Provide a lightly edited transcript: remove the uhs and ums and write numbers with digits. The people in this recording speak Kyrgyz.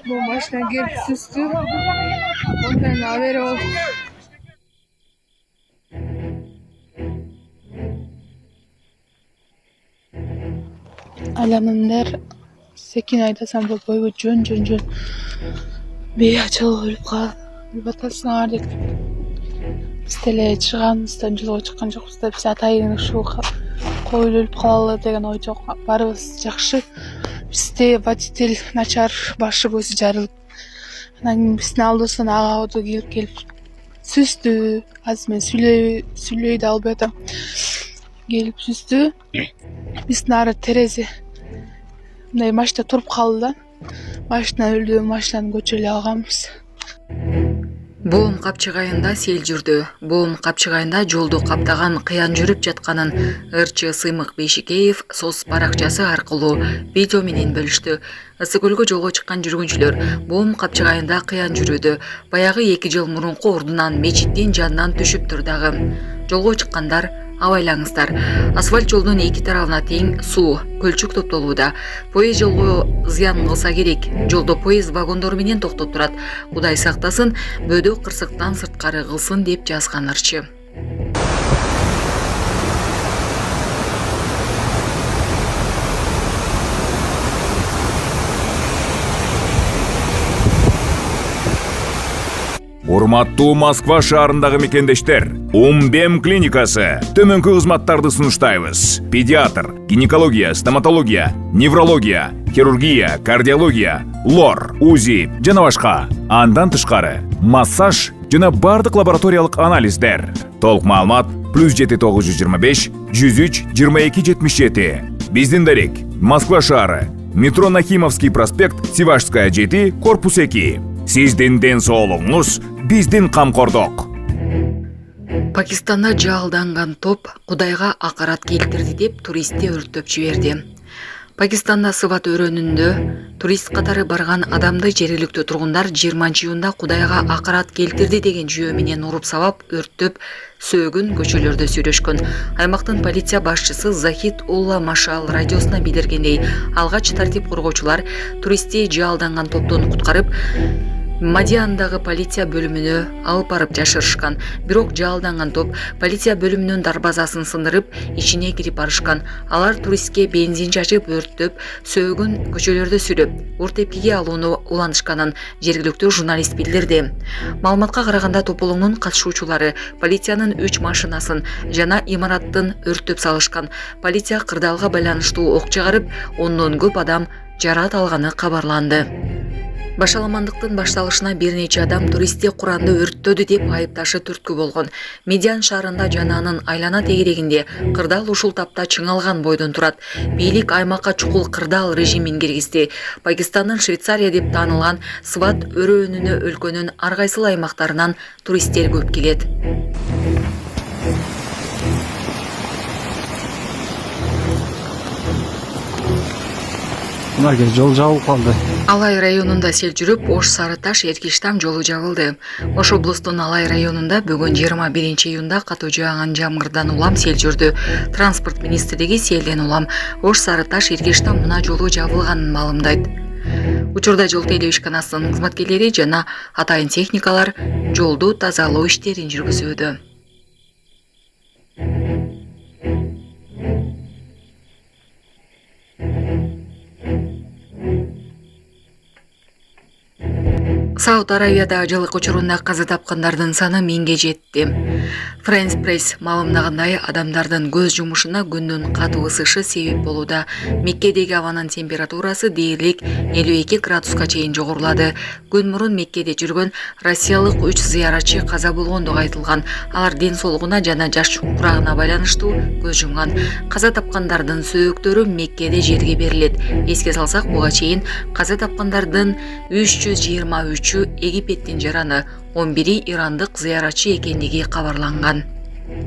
Bu maçtan gelip süstü. Ondan haberi oldu. Alamınlar sekin aydasan boygu jön. Beyachal өлүп батасың ардек. Биз деле чыганыбыздан жолго чыккан жокпуз да, биз атайын ушу коюлуп өлүп калалы деген ой жок. Баарыбыз жакшы. Бизде водитель начар, башы көзү жарылып. Анан биздин алдыбыздан ага оду келип сүздү. Азыр мен сүйлөй да албай атам. Келип сүздү. Биздин ары терезе мындай машина туруп калды да. Машина өлдү, машинаны көчөлө алганбыз. Боом капчыгайында сел жүрдү. Боом капчыгайында жолду каптаган кыян жүрүп жатканын ырчы Сыймык Бейшикеев соц баракчасы аркылуу видео менен бөлүштү. Ысык көлгө жолго чыккан жүргүнчүлөр боом капчыгайында кыян жүрүүдө баягы 2 жыл мурунку ордунан мечиттин жанынан түшүптүр дагы. Жолго чыккандар абайлаңыздар. Асфальт жолдун эки тарабына тең суу, көлчүк топтолууда. Поезд жолго зыян кылса керек. Жолдо поезд вагондору менен токтоп турат. Кудай сактасын, бөөдө кырсыктан сырткары кылсын деп жазган ырчы. Урматтуу Москва шаарындагы мекендештер, Умбем клиникасы төмөнкү кызматтарды сунуштайбыз. Педиатр, гинекология, стоматология, неврология, хирургия, кардиология, лор, УЗИ жана башка. Андан тышкары массаж жана бардык лабораториялык анализдер. Толук маалымат +7 925 103 22 77. Биздин дарек Москва шаары, метро Нахимовский проспект, Сивашская 7, корпус 2. Сиздин ден соолугуңуз биздин камкордук. Пакистанда жалданган топ Кудайга акарат келтирди деп туристти өрттөп жиберди. Пакистанда Сыват өрөөнүндө турист катары барган адамды жергиликтүү тургундар 20-июнда Кудайга акарат келтирди деген жүйө менен уруп сабап өрттөп сөөгүн көчөлөрдө сүйлөшкөн. Аймактын полиция башчысы Захид Улла Машал радиосуна билдиргендей, алгач тартип коргоочулар туристти жалданган топтон куткарып Мадиандагы полиция бөлүмүнө алып барып жашырышкан. Бирок жалданган топ полиция бөлүмүнүн дарбазасын сындырып, ичине кирип барышкан. Алар туристке бензин чачып, өрттөп, сөөгүн көчөлөрдө сүйлөп, урт эпкиге алууну уланышканын жергиликтүү журналист билдирди. Маалыматка караганда тополоңдун катышуучулары полициянын 3 машинасын жана имараттын өрттөп салышкан. Полиция кырдаалга байланыштуу ок чыгарып, 10дон көп адам жараат алганы кабарланды. Башаламандыктын башталышына бир нече адам туристти Куранды өрттөдү деп айыпташы түрткү болгон. Медиан шаарында жана анын айлана тегерегинде кырдаал ушул тапта чыңалган бойдон турат. Бийлик аймакка чукул кырдаал режимин киргизди. Пакистандын Швейцария деп таанылган Сват өрөөнүнө өлкөнүн ар кайсыл аймактарынан туристтер көп келет. Жол жабылып калды. Алай районунда сел жүрүп, Ош Сарыташ Эркиштам жолу жабылды. Ош облустунун Алай районунда бүгүн 21-июнда катуу жааган жамгырдан улам сел жүрдү. Транспорт министрлиги селден улам Ош Сарыташ Эркиштам мына жолу жабылганын маалымдайт. Учурда жол тейлөө ишканасынын кызматкерлери жана атайын техникалар жолду тазалоо иштерин жүргүзүүдө. Сауд Аравияда ажылык учурунда каза тапкандардын саны 1000ге жетти. France Press маалымдагандай, адамдардын көз жумушуна күндүн катуу ысышы себеп болууда. Меккедеги абанын температурасы дээрлик 52 градуска чейин жогорулады. Күн мурун Меккеде жүргөн россиялык 3 зыяратчы каза болгондугу айтылган. Алар ден соолугуна жана жаш курагына байланыштуу көз жумган. Каза тапкандардын сөөктөрү Меккеде жерге берилет. Эске салсак, буга чейин каза тапкандардын 323-ü Египеттин жараны, 11-и ирандык зыяратчы экендиги кабарланган.